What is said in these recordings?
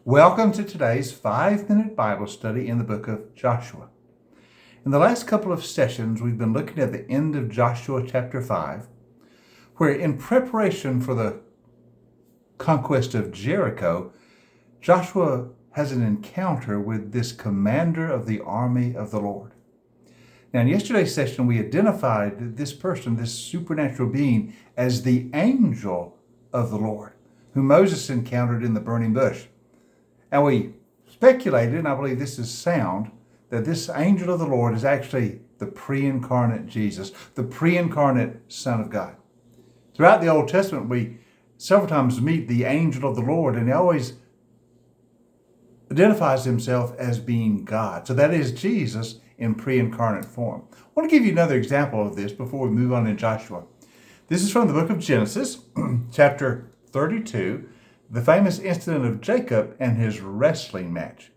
Welcome to today's 5-minute Bible study in the book of Joshua. In the last couple of sessions, we've been looking at the end of Joshua chapter 5, where in preparation for the conquest of Jericho, Joshua has an encounter with this commander of the army of the Lord. Now, in yesterday's session, we identified this person, this supernatural being, as the angel of the Lord, whom Moses encountered in the burning bush. And we speculated, and I believe this is sound, that this angel of the Lord is actually the pre-incarnate Jesus, the pre-incarnate Son of God. Throughout the Old Testament, we several times meet the angel of the Lord, and he always identifies himself as being God. So that is Jesus in pre-incarnate form. I want to give you another example of this before we move on in Joshua. This is from the book of Genesis, chapter 32, the famous incident of Jacob and his wrestling match.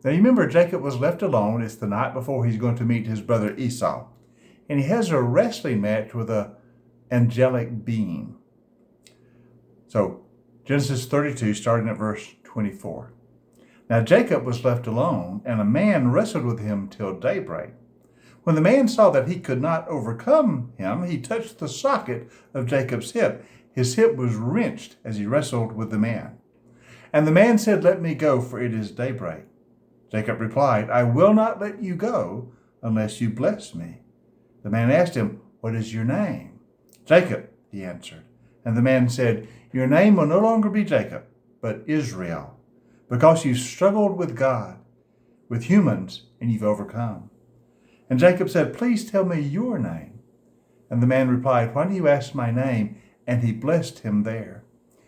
Now you remember Jacob was left alone. It's the night before he's going to meet his brother Esau. And he has a wrestling match with an angelic being. So Genesis 32, starting at verse 24. Now Jacob was left alone, and a man wrestled with him till daybreak. When the man saw that he could not overcome him, he touched the socket of Jacob's hip. His hip was wrenched as he wrestled with the man. And the man said, "Let me go, for it is daybreak." Jacob replied, "I will not let you go unless you bless me." The man asked him, "What is your name?" "Jacob," he answered. And the man said, "Your name will no longer be Jacob, but Israel, because you struggled with God, with humans, and you've overcome." And Jacob said, "Please tell me your name." And the man replied, "Why do you ask my name?" And he blessed him there.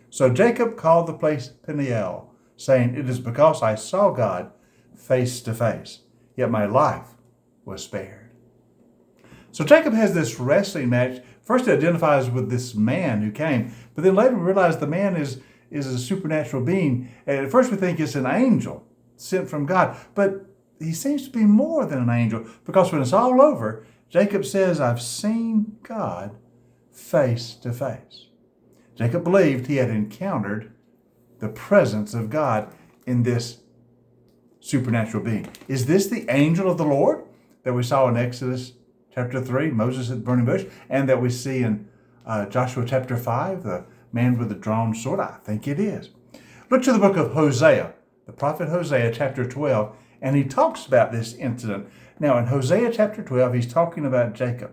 So Jacob called the place Peniel, saying, "It is because I saw God face to face, yet my life was spared." So Jacob has this wrestling match. First, it identifies with this man who came, but then later we realize the man is a supernatural being. And at first we think it's an angel sent from God, but he seems to be more than an angel, because when it's all over, Jacob says, "I've seen God face to face." Jacob believed he had encountered the presence of God in this supernatural being. Is this the angel of the Lord that we saw in Exodus chapter 3, Moses at the burning bush, and that we see in Joshua chapter 5, the man with the drawn sword? I think it is. Look to the book of Hosea, the prophet Hosea chapter 12, and he talks about this incident. Now in Hosea chapter 12, he's talking about Jacob.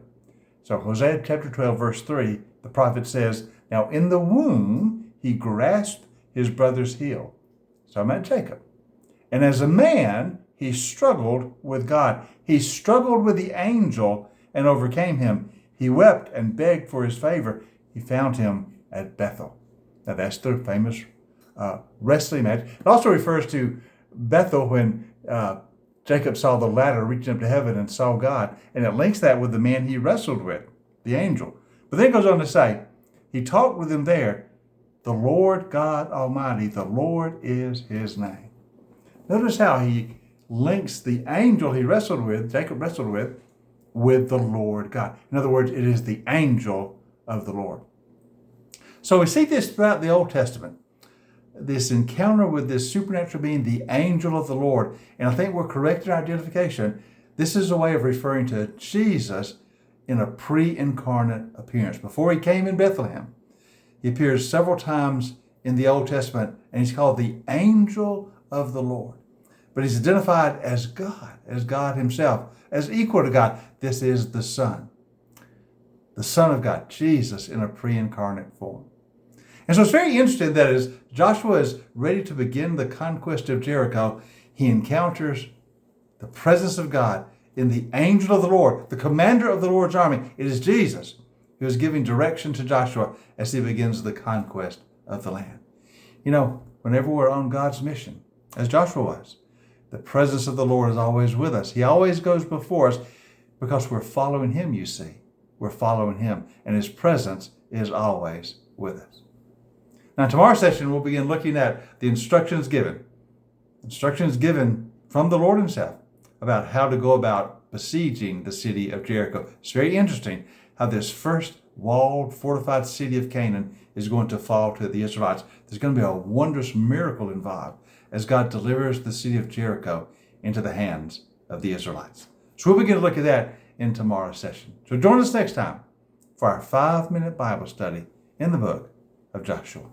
So Hosea chapter 12, verse 3, the prophet says, "Now in the womb he grasped his brother's heel." So I'm at Jacob. "And as a man, he struggled with God." He struggled with the angel and overcame him. He wept and begged for his favor. He found him at Bethel. Now that's the famous wrestling match. It also refers to Bethel when Jacob saw the ladder reaching up to heaven and saw God. And it links that with the man he wrestled with, the angel. But then it goes on to say, he talked with him there. The Lord God Almighty, the Lord is his name. Notice how he links the angel he wrestled with, Jacob wrestled with the Lord God. In other words, it is the angel of the Lord. So we see this throughout the Old Testament, this encounter with this supernatural being, the angel of the Lord. And I think we're correct in our identification. This is a way of referring to Jesus in a pre-incarnate appearance. Before he came in Bethlehem, he appears several times in the Old Testament, and he's called the angel of the Lord. But he's identified as God himself, as equal to God. This is the Son of God, Jesus in a pre-incarnate form. And so it's very interesting that as Joshua is ready to begin the conquest of Jericho, he encounters the presence of God in the angel of the Lord, the commander of the Lord's army. It is Jesus who is giving direction to Joshua as he begins the conquest of the land. You know, whenever we're on God's mission, as Joshua was, the presence of the Lord is always with us. He always goes before us because we're following him, you see. We're following him, and his presence is always with us. Now, in tomorrow's session, we'll begin looking at the instructions given from the Lord himself about how to go about besieging the city of Jericho. It's very interesting how this first walled, fortified city of Canaan is going to fall to the Israelites. There's going to be a wondrous miracle involved as God delivers the city of Jericho into the hands of the Israelites. So we'll begin to look at that in tomorrow's session. So join us next time for our 5-minute Bible study in the book of Joshua.